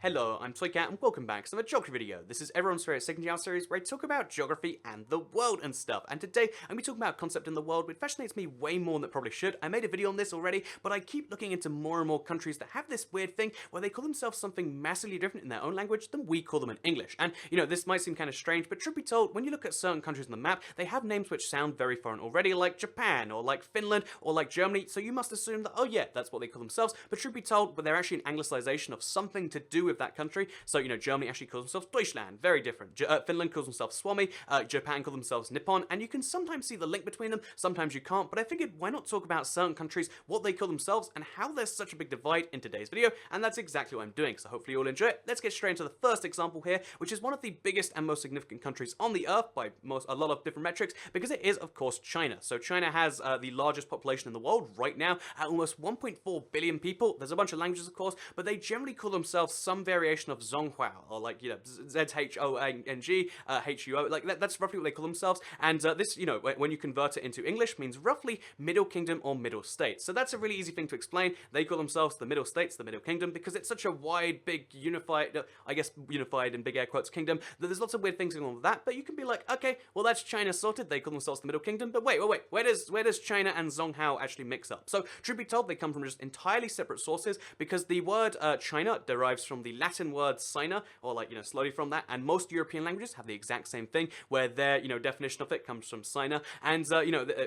Hello, I'm Toycat and welcome back to another geography video. This is everyone's favorite second year series where I talk about geography and the world and stuff. And today I'm going to be talking about a concept in the world which fascinates me way more than it probably should. I made a video on this already, but I keep looking into more and more countries that have this weird thing where they call themselves something massively different in their own language than we call them in English. And this might seem kind of strange, but truth be told, when you look at certain countries on the map, they have names which sound very foreign already, like Japan or like Finland or like Germany. So you must assume that, oh yeah, that's what they call themselves. But truth be told, but they're actually an anglicization of something to do with that country. So, Germany actually calls themselves Deutschland, very different. Finland calls themselves Swami, Japan calls themselves Nippon, and you can sometimes see the link between them, sometimes you can't, but I figured why not talk about certain countries, what they call themselves, and how there's such a big divide in today's video, and that's exactly what I'm doing, so hopefully you'll enjoy it. Let's get straight into the first example here, which is one of the biggest and most significant countries on the earth by a lot of different metrics, because it is, of course, China. So China has the largest population in the world right now, at almost 1.4 billion people. There's a bunch of languages, of course, but they generally call themselves some variation of Zonghua, or like, Z-H-O-N-G, H-U-O, like that's roughly what they call themselves, and this, when you convert it into English, means roughly Middle Kingdom or Middle States. So that's a really easy thing to explain. They call themselves the Middle States, the Middle Kingdom, because it's such a wide, big, unified, unified in big air quotes kingdom, that there's lots of weird things going on with that, but you can be like, okay, well that's China sorted, they call themselves the Middle Kingdom, but wait, where does China and Zonghao actually mix up? So, truth be told, they come from just entirely separate sources, because the word China derives from the Latin word Sina, or like, slowly from that, and most European languages have the exact same thing, where their, definition of it comes from Sina, and,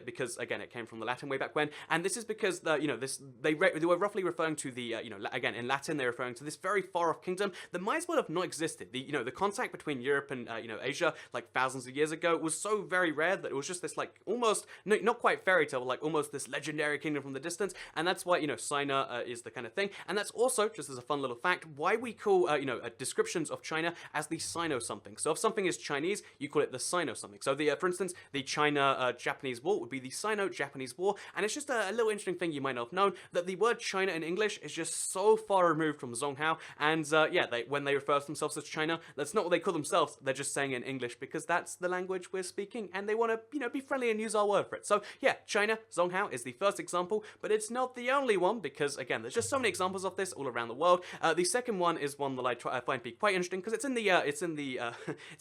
because, again, it came from the Latin way back when, and this is because, they were roughly referring to the, again, in Latin, they're referring to this very far-off kingdom that might as well have not existed. The contact between Europe and, Asia, like, thousands of years ago, was so very rare that it was just this, like, almost, not quite fairy tale, like, almost this legendary kingdom from the distance, and that's why, Sina is the kind of thing, and that's also, just as a fun little fact, why we call, descriptions of China as the Sino-something. So if something is Chinese, you call it the Sino-something. So for instance, the China-Japanese War would be the Sino-Japanese War, and it's just a little interesting thing you might not have known, that the word China in English is just so far removed from Zonghao, and when they refer to themselves as China, that's not what they call themselves, they're just saying it in English, because that's the language we're speaking, and they want to, be friendly and use our word for it. So yeah, China, Zonghao is the first example, but it's not the only one, because again, there's just so many examples of this all around the world. The second one is one that I find to be quite interesting, because it's in the it's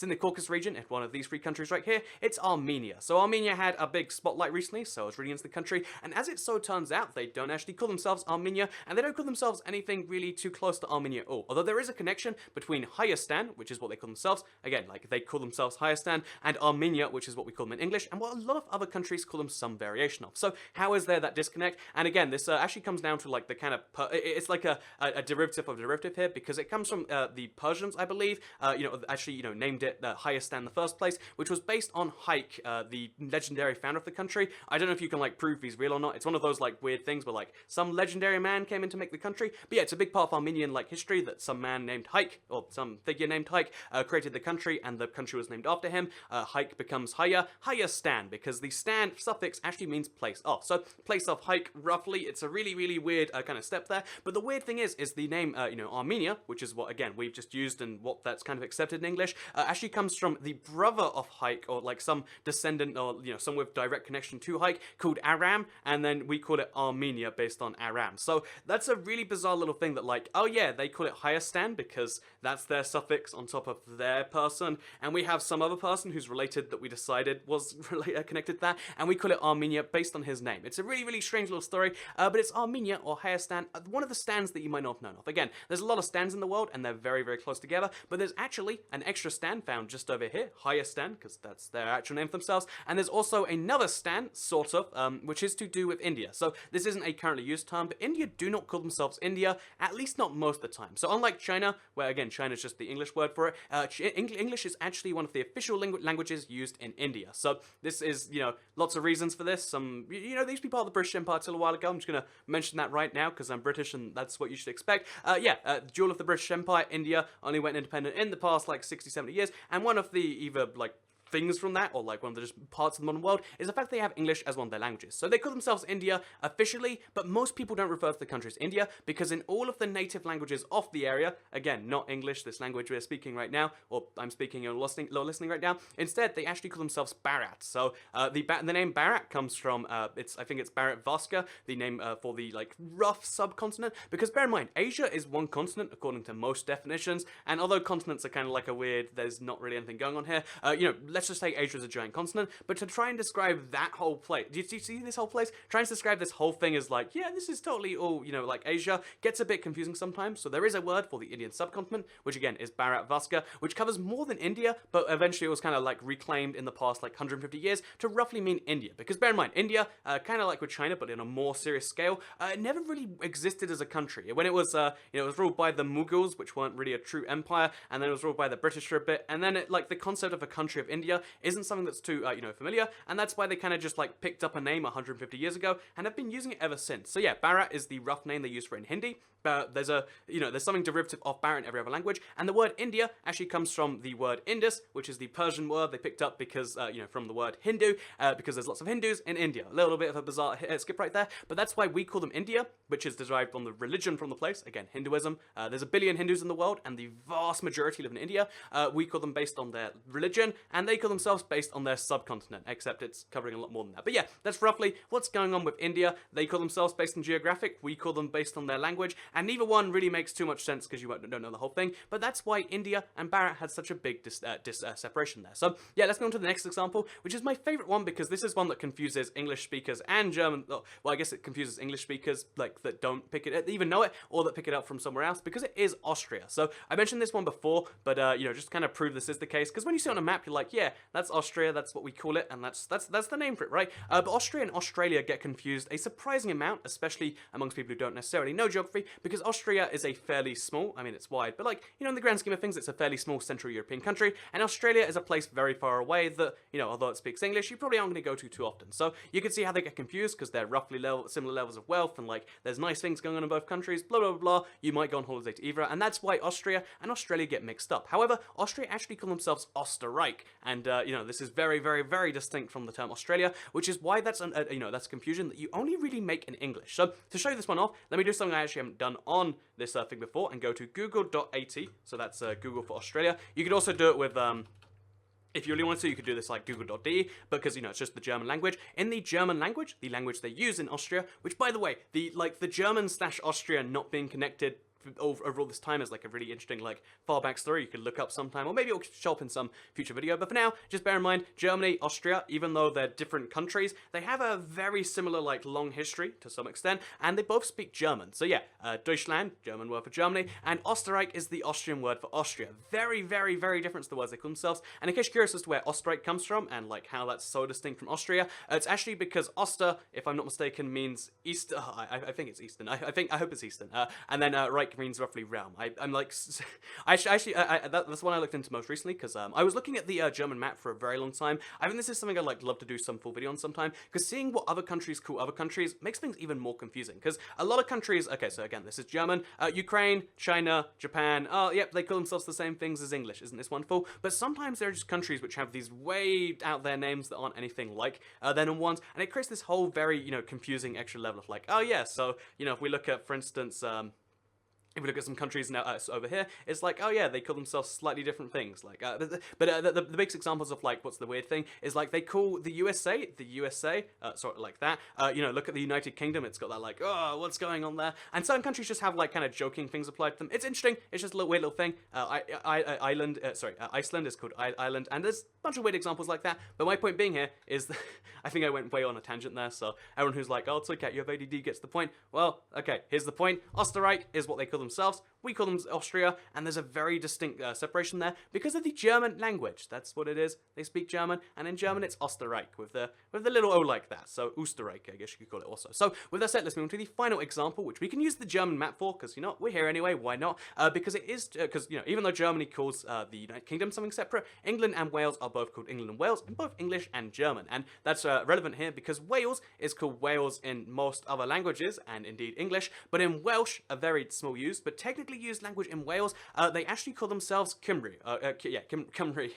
in the Caucasus region, in one of these three countries right here. It's Armenia. So Armenia had a big spotlight recently, so I was reading into the country, and as it so turns out, they don't actually call themselves Armenia, and they don't call themselves anything really too close to Armenia at all. Although there is a connection between Hayastan, which is what they call themselves, again, like they call themselves Hayastan, and Armenia, which is what we call them in English, and what a lot of other countries call them some variation of. So how is there that disconnect? And again, this actually comes down to like the kind of, it's like a derivative of a derivative here, because it comes from the Persians, I believe, named it Hayastan in the first place, which was based on Haik, the legendary founder of the country. I don't know if you can like prove he's real or not. It's one of those like weird things where like some legendary man came in to make the country. But yeah, it's a big part of Armenian like history that some man named Haik, or some figure named Haik, created the country, and the country was named after him. Haik becomes Hayastan, because the stan suffix actually means place of. So place of Haik, roughly, it's a really, really weird kind of step there. But the weird thing is the name, Armenia, which is what, again, we've just used and what that's kind of accepted in English, actually comes from the brother of Haik, or like some descendant, or, some with direct connection to Haik, called Aram, and then we call it Armenia based on Aram. So that's a really bizarre little thing that like, oh yeah, they call it Hayastan because that's their suffix on top of their person, and we have some other person who's related that we decided was connected to that, and we call it Armenia based on his name. It's a really, really strange little story, but it's Armenia, or Hayastan, one of the stands that you might not have known of. Again, there's a lot of stands in the world, and they're very, very close together, but there's actually an extra stand found just over here, Hayastan, because that's their actual name for themselves, and there's also another stand, sort of, which is to do with India. So this isn't a currently used term, but India do not call themselves India, at least not most of the time. So unlike China, where again, China is just the English word for it, English is actually one of the official languages used in India. So this is, lots of reasons for this. Some, they used to be part of the British Empire till a while ago. I'm just going to mention that right now, because I'm British, and that's what you should expect. Jewel of the British Empire, India, only went independent in the past, like, 60, 70 years, and one of the either, like, things from that, or like one of the just parts of the modern world, is the fact they have English as one of their languages. So they call themselves India officially, but most people don't refer to the country as India, because in all of the native languages of the area, again, not English, this language we're speaking right now, or I'm speaking and listening right now, instead they actually call themselves Bharat. So the name Bharat comes from, I think it's Bharat Vaska, the name for the like rough subcontinent, because bear in mind, Asia is one continent according to most definitions, and although continents are kind of like a weird, there's not really anything going on here, let's just say Asia is a giant continent, but to try and describe that whole place, do you see this whole place? Trying to describe this whole thing as like, yeah, this is totally all, like Asia, gets a bit confusing sometimes, so there is a word for the Indian subcontinent, which again is Bharat Vaska, which covers more than India, but eventually it was kind of like reclaimed in the past like 150 years to roughly mean India, because bear in mind, India, kind of like with China, but in a more serious scale, never really existed as a country. When it was, it was ruled by the Mughals, which weren't really a true empire, and then it was ruled by the British for a bit, and then like the concept of a country of India isn't something that's too, familiar, and that's why they kind of just like picked up a name 150 years ago and have been using it ever since. So yeah, Bharat is the rough name they use for it in Hindi. There's there's something derivative of Bharat in every other language, and the word India actually comes from the word Indus, which is the Persian word they picked up because, from the word Hindu, because there's lots of Hindus in India. A little bit of a bizarre skip right there, but that's why we call them India, which is derived from the religion from the place, again, Hinduism. There's 1 billion Hindus in the world, and the vast majority live in India. We call them based on their religion, and they call themselves based on their subcontinent, except it's covering a lot more than that. But yeah, that's roughly what's going on with India. They call themselves based on geographic, we call them based on their language, and neither one really makes too much sense because you don't know the whole thing, but that's why India and Bharat had such a big separation there. So yeah, let's go on to the next example, which is my favorite one because this is one that confuses English speakers and German, well, I guess it confuses English speakers like that don't pick it, even know it, or that pick it up from somewhere else, because it is Austria. So I mentioned this one before, but just kind of prove this is the case, because when you see it on a map, you're like, yeah, that's Austria, that's what we call it, and that's the name for it, right? But Austria and Australia get confused a surprising amount, especially amongst people who don't necessarily know geography, because Austria is a fairly small, I mean it's wide, but like, in the grand scheme of things, it's a fairly small Central European country, and Australia is a place very far away that, although it speaks English, you probably aren't going to go to too often. So you can see how they get confused, because they're roughly similar levels of wealth, and like, there's nice things going on in both countries, blah, blah, blah. You might go on holiday to either, and that's why Austria and Australia get mixed up. However, Austria actually call themselves Österreich, and, this is very, very, very distinct from the term Australia, which is why that's, that's confusion that you only really make in English. So to show you this one off, let me do something I actually haven't done on this thing before, and go to google.at, so that's Google for Australia. You could also do it with, if you really want to, you could do this like google.de, because, it's just the German language. In the German language, the language they use in Austria, which, by the way, the German/Austria not being connected over all this time is like a really interesting like far back story you could look up sometime, or maybe it'll show up in some future video, but for now, just bear in mind, Germany, Austria, even though they're different countries, they have a very similar like long history to some extent, and they both speak German. So yeah, Deutschland, German word for Germany, and Österreich is the Austrian word for Austria. Very, very, very different to the words they call themselves, and in case you're curious as to where Österreich comes from, and like how that's so distinct from Austria, it's actually because Oster, if I'm not mistaken, means east, I think it's Eastern, I hope it's Eastern, and then Reich means roughly realm. I'm like, that's one I looked into most recently, because I was looking at the German map for a very long time. I think this is something I'd like love to do some full video on sometime, because seeing what other countries call other countries makes things even more confusing, because a lot of countries, okay, so again, this is German, Ukraine, China, Japan, oh, yep, they call themselves the same things as English, isn't this wonderful? But sometimes there are just countries which have these way out there names that aren't anything like their normal ones, and it creates this whole very, confusing extra level of like, oh yeah, so, if we look at, for instance, if we look at some countries now over here, it's like, oh yeah, they call themselves slightly different things. Like, the biggest examples of like what's the weird thing is like they call the USA, sort of like that. Look at the United Kingdom, it's got that like, oh, what's going on there? And some countries just have like kind of joking things applied to them. It's interesting. It's just a little weird little thing. Iceland is called Ireland, and there's a bunch of weird examples like that. But my point being here is, that I think I went way on a tangent there. So everyone who's like, oh, it's okay, you have ADD gets the point. Well, okay, here's the point. Österreich is what they call themselves, we call them Austria, and there's a very distinct separation there because of the German language. That's what it is. They speak German, and in German it's Österreich with the little O like that. So Österreich, I guess you could call it also. So with that said, let's move on to the final example, which we can use the German map for, because we're here anyway. Why not? Because it is even though Germany calls the United Kingdom something separate, England and Wales are both called England and Wales in both English and German, and that's relevant here because Wales is called Wales in most other languages and indeed English, but in Welsh, a very small use but technically used language in Wales, they actually call themselves Cymru. Cymru.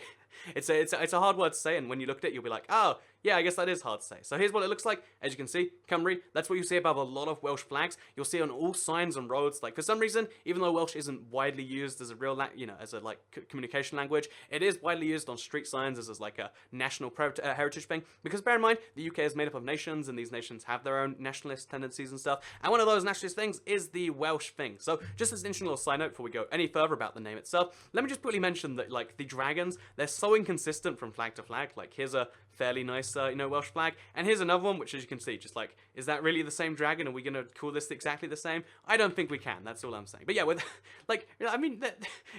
it's a hard word to say, and when you look at it, you'll be like, oh, yeah, I guess that is hard to say. So here's what it looks like. As you can see, Cymru, that's what you see above a lot of Welsh flags. You'll see on all signs and roads, like for some reason, even though Welsh isn't widely used as a real, as a like communication language, it is widely used on street signs as like a national heritage thing. Because bear in mind, the UK is made up of nations, and these nations have their own nationalist tendencies and stuff. And one of those nationalist things is the Welsh thing. So just as an interesting little side note before we go any further about the name itself, let me just quickly mention that like the dragons, they're so inconsistent from flag to flag. Like here's a fairly nice, Welsh flag, and here's another one, which as you can see, just like, is that really the same dragon? Are we gonna call this exactly the same? I don't think we can. That's all I'm saying. But yeah, with like, I mean,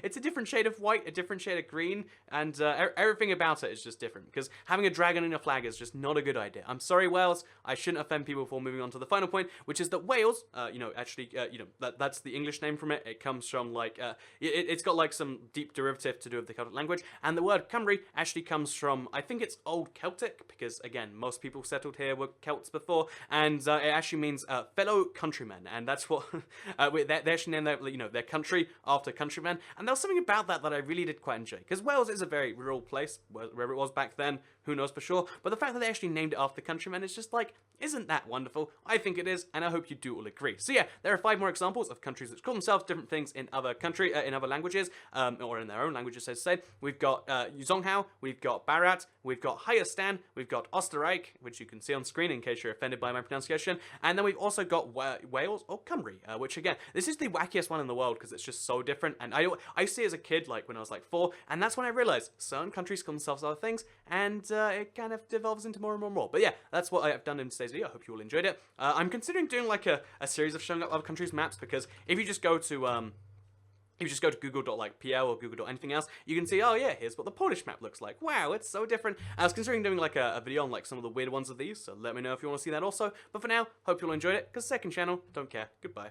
it's a different shade of white, a different shade of green, and everything about it is just different. Because having a dragon in a flag is just not a good idea. I'm sorry, Wales. I shouldn't offend people before moving on to the final point, which is that Wales, actually, that's the English name from it. It comes from like, it's got like some deep derivative to do with the Celtic language, and the word Cymru actually comes from, I think it's Old Celtic, because again, most people settled here were Celts before, and it actually means fellow countrymen, and that's what they actually named their country after countrymen. And there was something about that I really did quite enjoy, because Wales is a very rural place, wherever it was back then, who knows for sure, but the fact that they actually named it after countrymen is just like, isn't that wonderful? I think it is, and I hope you do all agree. So yeah, there are 5 more examples of countries which call themselves different things in other in other languages, or in their own languages, so to say. We've got Zonghao, we've got Barat, we've got Hayastan, we've got Osterreich, which you can see on screen in case you're offended by my pronunciation, and then we've also got Wales, or Cymru, which again, this is the wackiest one in the world because it's just so different, and I see it as a kid, like when I was like 4, and that's when I realized certain countries call themselves other things, and it kind of devolves into more and more and more. But yeah, that's what I've done in today's video. I hope you all enjoyed it. I'm considering doing like a series of showing up other countries' maps, because if you just go to google.pl or google.anything else, you can see, oh yeah, here's what the Polish map looks like. Wow, it's so different. I was considering doing like a video on like some of the weird ones of these, so let me know if you want to see that also. But for now, hope you all enjoyed it, because second channel, don't care. Goodbye.